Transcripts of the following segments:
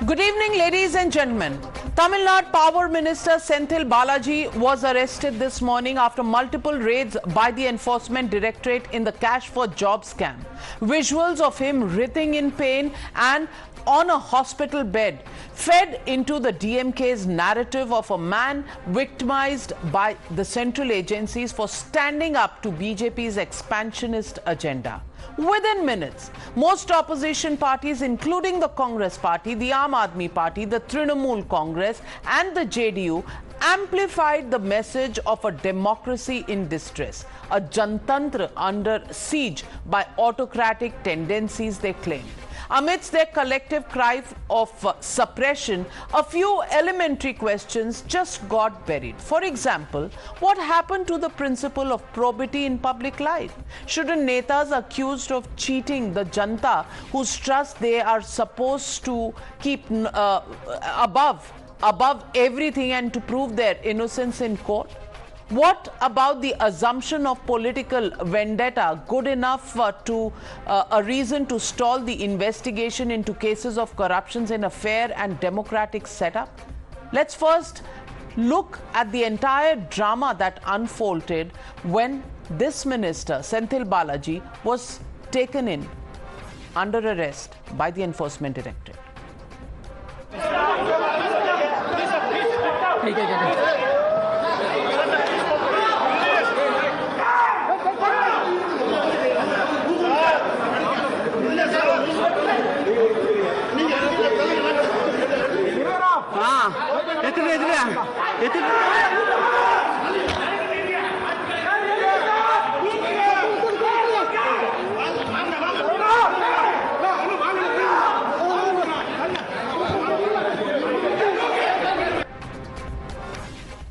Good evening, ladies and gentlemen. Tamil Nadu Power Minister Senthil Balaji was arrested this morning after multiple raids by the Enforcement Directorate in the cash for job scam. Visuals of him writhing in pain and on a hospital bed fed into the DMK's narrative of a man victimized by the central agencies for standing up to BJP's expansionist agenda. Within minutes, most opposition parties, including the Congress Party, the Aam Aadmi Party, the Trinamool Congress and the JDU, amplified the message of a democracy in distress, a Jantantra under siege by autocratic tendencies, they claimed. Amidst their collective cry of suppression, a few elementary questions just got buried. For example, what happened to the principle of probity in public life? Shouldn't netas accused of cheating the Janta, whose trust they are supposed to keep above everything and to prove their innocence in court? What about the assumption of political vendetta good enough to a reason to stall the investigation into cases of corruptions in a fair and democratic setup? Let's first look at the entire drama that unfolded when this minister, Senthil Balaji, was taken in under arrest by the Enforcement Directorate.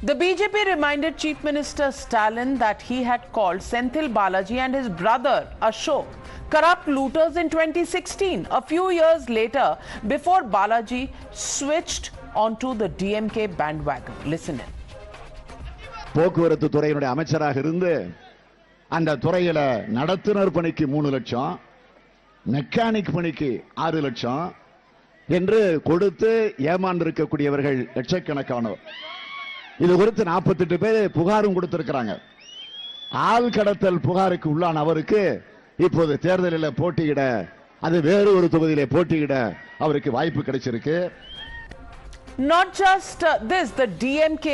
The BJP reminded Chief Minister Stalin that he had called Senthil Balaji and his brother Ashok corrupt looters in 2016, a few years later, before Balaji switched onto the DMK bandwagon. Listen in. போக்குவரத்து துறையினுடைய அமைச்சராக இருந்து அந்த துறையில நடத்துனர் பணிக்கு 3 லட்சம், mechanic பணிக்கு 6 லட்சம் என்று கொடுத்து ஏமாந்திருக்கக்கூடியவர்கள் லட்சக்கணக்கானோர். இது குறித்து 48 பேர் புகாரும் கொடுத்திருக்கிறாங்க. ஆள் கடத்தல் புகாருக்கு உள்ளான அவருக்கு இப்போது தேர்தலில் போட்டியிட, அது வேறு ஒரு தொகுதியிலே போட்டியிட அவருக்கு வாய்ப்பு கிடைச்சிருக்கு. Not just this, the DMK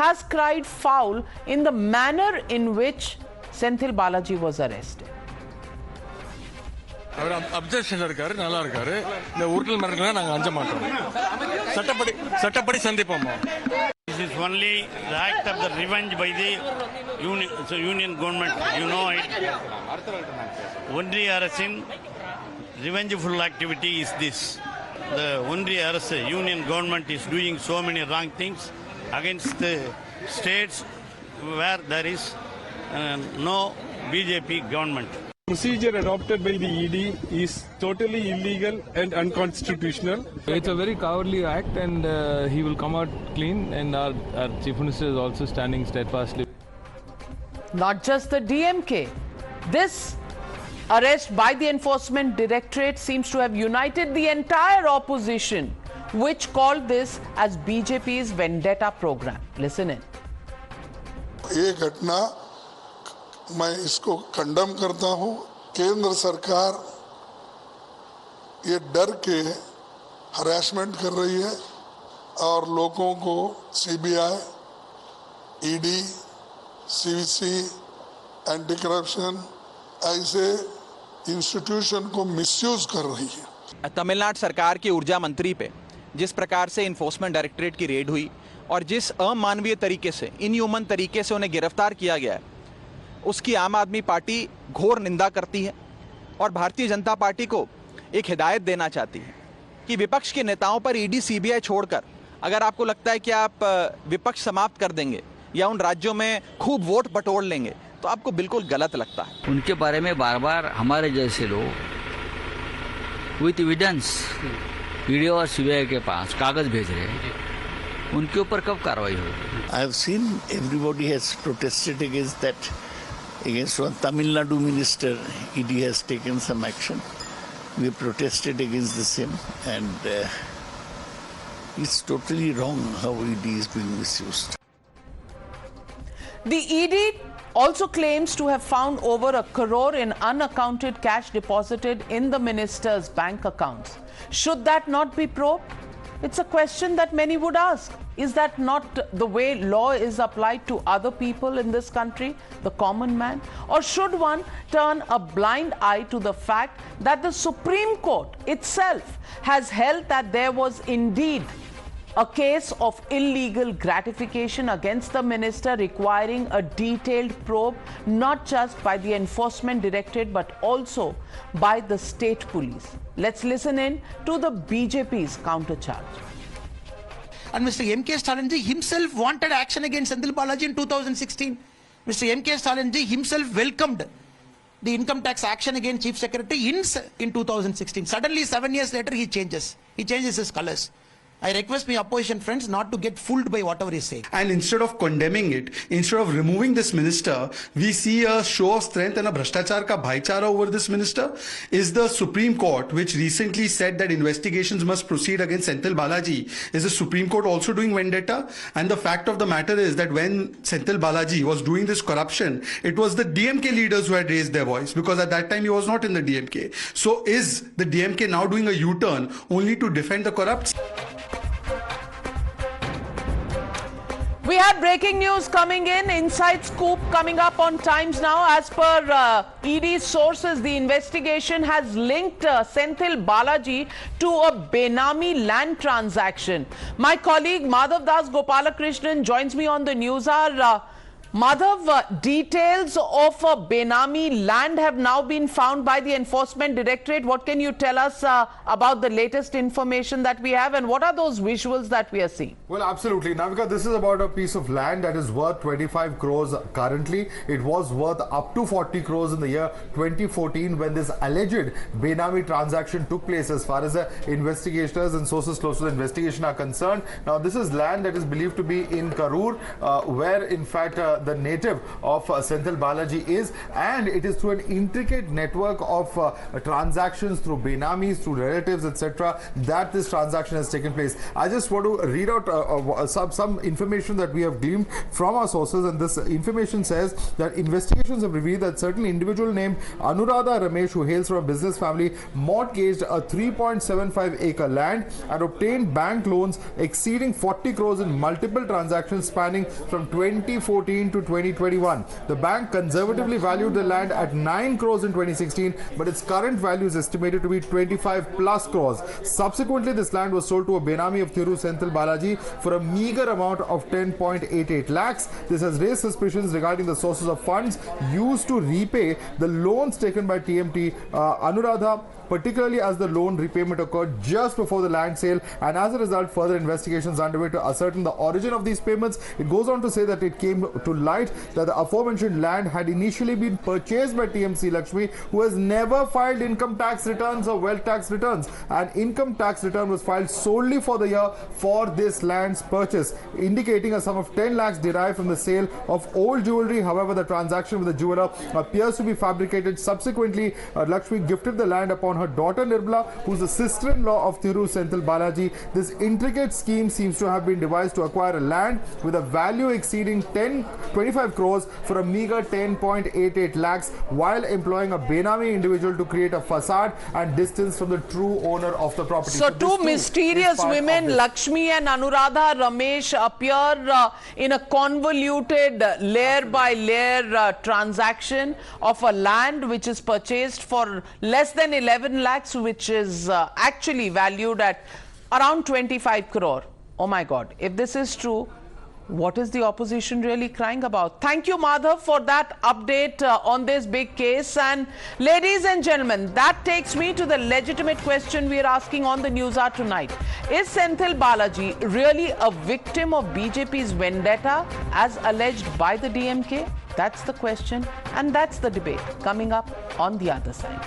has cried foul in the manner in which Senthil Balaji was arrested. அப்செக்ஷன் இருக்காரு, நல்லா இருக்காரு. இந்த உருட்டல் மிரட்டல் நாங்க அஞ்ச மாட்டோம். சட்டப்படி சந்திப்போம். This is only the act of the revenge by the union government. You know it. Only அரசின் revengeful activity is this. The only அரசு union government is doing so many wrong things against the states where there is no BJP government. Procedure adopted by the ED is totally illegal and unconstitutional. It's a very cowardly act, and he will come out clean, and our Chief Minister is also standing steadfastly. Not just the DMK. This arrest by the Enforcement Directorate seems to have united the entire opposition, which called this as BJP's vendetta program. Listen in. ये घटना मैं इसको condemn करता हूं. केंद्र सरकार ये डर के हरासमेंट कर रही है और लोगों को CBI, ED, CVC, anti corruption ऐसे इंस्टीट्यूशन को मिसयूज कर रही है. तमिलनाडु सरकार के ऊर्जा मंत्री पे जिस प्रकार से इन्फोर्समेंट डायरेक्टरेट की रेड हुई और जिस अमानवीय तरीके से, इनह्यूमन तरीके से उन्हें गिरफ्तार किया गया है, उसकी आम आदमी पार्टी घोर निंदा करती है और भारतीय जनता पार्टी को एक हिदायत देना चाहती है कि विपक्ष के नेताओं पर ईडी, सीबीआई छोड़कर अगर आपको लगता है कि आप विपक्ष समाप्त कर देंगे या उन राज्यों में खूब वोट बटोर लेंगे, तो आपको बिल्कुल गलत लगता है. उनके बारे में बार बार हमारे जैसे लोग विथ एविडेंस ईडी और सीबीआई के पास कागज भेज रहे हैं, उनके ऊपर कब कार्रवाई होगी? I have seen everybody has protested against that. Against one Tamil Nadu minister, ED has taken some action. We protested against the same, and It's totally wrong how ED is being misused. The ED also claims to have found over 1 crore in unaccounted cash deposited in the minister's bank accounts. Should that not be probed? It's a question that many would ask. Is that not the way law is applied to other people in this country, the common man? Or should one turn a blind eye to the fact that the Supreme Court itself has held that there was indeed a case of illegal gratification against the minister requiring a detailed probe, not just by the Enforcement Directorate but also by the state police? Let's listen in to the BJP's countercharge. And Mr. M.K. Stalinji himself wanted action against Senthil Balaji in 2016. Mr. M.K. Stalinji himself welcomed the income tax action against Chief Secretary in 2016. Suddenly, 7 years later, he changes his colors. I request my opposition friends not to get fooled by whatever he says. And instead of condemning it, instead of removing this minister, we see a show of strength and a bhrashtachar ka bhaichara over this minister. Is the Supreme Court, which recently said that investigations must proceed against Senthil Balaji, is the Supreme Court also doing vendetta? And the fact of the matter is that when Senthil Balaji was doing this corruption, it was the DMK leaders who had raised their voice, because at that time he was not in the DMK. So is the DMK now doing a U-turn only to defend the corrupt? We had breaking news coming in, inside scoop coming up on Times Now. As per ED sources, the investigation has linked Senthil Balaji to a Benami land transaction. My colleague Madhav Das Gopalakrishnan joins me on the newshour. Madhav, details of Benami land have now been found by the Enforcement Directorate. What can you tell us about the latest information that we have, and what are those visuals that we are seeing? Well, absolutely. Navika, this is about a piece of land that is worth 25 crores currently. It was worth up to 40 crores in the year 2014 when this alleged Benami transaction took place, as far as the investigators and sources close to the investigation are concerned. Now, this is land that is believed to be in Karur, where in fact the native of Senthil Balaji is, and it is through an intricate network of transactions through Benamis, through relatives, etc., that this transaction has taken place. I just want to read out some information that we have gleaned from our sources, and this information says that investigations have revealed that certain individual named Anuradha Ramesh, who hails from a business family, mortgaged a 3.75 acre land and obtained bank loans exceeding 40 crores in multiple transactions spanning from 2014 to 2021. The bank conservatively valued the land at 9 crores in 2016, but its current value is estimated to be 25 plus crores. Subsequently, this land was sold to a Benami of Thiru Senthil Balaji for a meager amount of 10.88 lakhs. This has raised suspicions regarding the sources of funds used to repay the loans taken by TMT Anuradha, particularly as the loan repayment occurred just before the land sale, and as a result further investigations underway to ascertain the origin of these payments. It goes on to say that it came to light that the aforementioned land had initially been purchased by TMC Lakshmi, who has never filed income tax returns or wealth tax returns. An income tax return was filed solely for the year for this land's purchase, indicating a sum of 10 lakhs derived from the sale of old jewelry. However, the transaction with the jeweler appears to be fabricated. Subsequently, Lakshmi gifted the land upon her daughter Nirbala, who is the sister-in-law of Thiru Senthil Balaji. This intricate scheme seems to have been devised to acquire a land with a value exceeding 25 crores for a meager 10.88 lakhs, while employing a Benami individual to create a facade and distance from the true owner of the property. So two mysterious women, Lakshmi and Anuradha Ramesh, appear in a convoluted layer by layer transaction of a land which is purchased for less than 11 lakhs, which is actually valued at around 25 crore. Oh my God, if this is true, what is the opposition really crying about? Thank you, Madhav, for that update on this big case. And ladies and gentlemen, that takes me to the legitimate question we are asking on the newshour tonight. Is Senthil Balaji really a victim of BJP's vendetta as alleged by the DMK? That's the question, and that's the debate coming up on the other side.